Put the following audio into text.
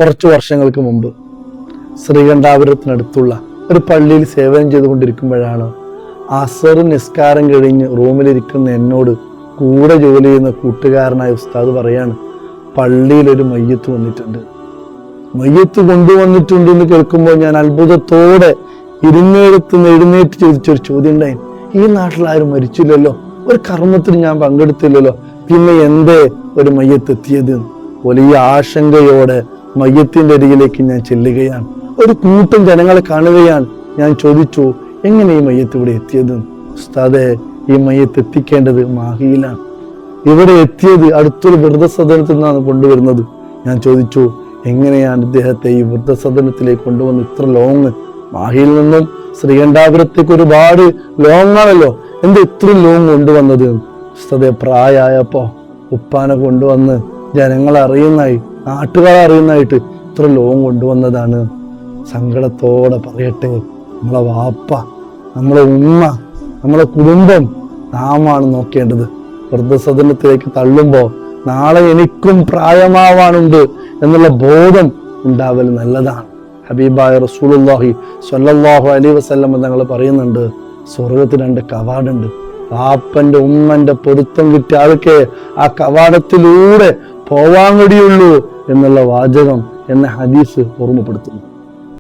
കുറച്ചു വർഷങ്ങൾക്ക് മുമ്പ് ശ്രീകണ്ഠാപുരത്തിനടുത്തുള്ള ഒരു പള്ളിയിൽ സേവനം ചെയ്തുകൊണ്ടിരിക്കുമ്പോഴാണ് അസർ നിസ്കാരം കഴിഞ്ഞ് റൂമിലിരിക്കുന്ന എന്നോട് കൂടെ ജോലി ചെയ്യുന്ന കൂട്ടുകാരനായ ഉസ്താദ് പറയാണ്, പള്ളിയിലൊരു മയ്യത്ത് വന്നിട്ടുണ്ട്. മയ്യത്ത് കൊണ്ടുവന്നിട്ടുണ്ട് എന്ന് കേൾക്കുമ്പോൾ ഞാൻ അത്ഭുതത്തോടെ എഴുന്നേറ്റ് ചോദിച്ചൊരു ചോദ്യം ഉണ്ടായി, ഈ നാട്ടിൽ ആരും മരിച്ചില്ലല്ലോ, ഒരു കർമ്മത്തിന് ഞാൻ പങ്കെടുത്തില്ലല്ലോ, പിന്നെ എന്തേ ഒരു മയ്യത്ത് എത്തിയത്? വലിയ ആശങ്കയോടെ മയ്യത്തിന്റെ അരികിലേക്ക് ഞാൻ ചെല്ലുകയാണ്. ഒരു കൂട്ടം ജനങ്ങളെ കാണുകയാണ്. ഞാൻ ചോദിച്ചു, എങ്ങനെ ഈ മയ്യത്ത് ഇവിടെ എത്തിയത്? ഉസ്താദേ, ഈ മയ്യത്ത് എത്തിക്കേണ്ടത് മാഹിയിലാണ്. ഇവിടെ എത്തിയത് അടുത്തൊരു വൃദ്ധസദനത്തിൽ നിന്നാണ് കൊണ്ടുവരുന്നത്. ഞാൻ ചോദിച്ചു, എങ്ങനെയാണ് ഇദ്ദേഹത്തെ ഈ വൃദ്ധസദനത്തിലേക്ക് കൊണ്ടുവന്ന് ഇത്ര ലോങ്? മാഹിയിൽ നിന്നും ശ്രീകണ്ഠാപുരത്തേക്ക് ഒരുപാട് ലോങ് ആണല്ലോ, എന്താ ഇത്ര ലോങ് കൊണ്ടുവന്നത്? ഉസ്താദേ, പ്രായമായപ്പോ ഉപ്പാനെ കൊണ്ടുവന്ന് ജനങ്ങളെ അറിയുന്നായി, നാട്ടുകാരെ അറിയുന്നതായിട്ട് ഇത്ര ലോങ് കൊണ്ടുവന്നതാണ്. സങ്കടത്തോടെ പറയട്ടെ, നമ്മളെ വാപ്പ, നമ്മളെ ഉമ്മ, നമ്മളെ കുടുംബം നാമാണ് നോക്കേണ്ടത്. വൃദ്ധസദനത്തിലേക്ക് തള്ളുമ്പോൾ നാളെ എനിക്കും പ്രായമാവാനുണ്ട് എന്നുള്ള ബോധം ഉണ്ടാവൽ നല്ലതാണ്. ഹബീബായ റസൂലുള്ളാഹി സ്വല്ലല്ലാഹു അലൈഹി വസല്ലം തങ്ങൾ പറയുന്നുണ്ട്, സ്വർഗത്തിന് 2 കവാടമുണ്ട്. വാപ്പന്റെ ഉമ്മന്റെ പൊരുത്തം കിട്ടിയ ആൾക്ക് ആ കവാടത്തിലൂടെ പോവാൻ കഴിയുള്ളൂ എന്നുള്ള വാചകം എന്ന ഹദീസ് ഓർമ്മപ്പെടുത്തുന്നു.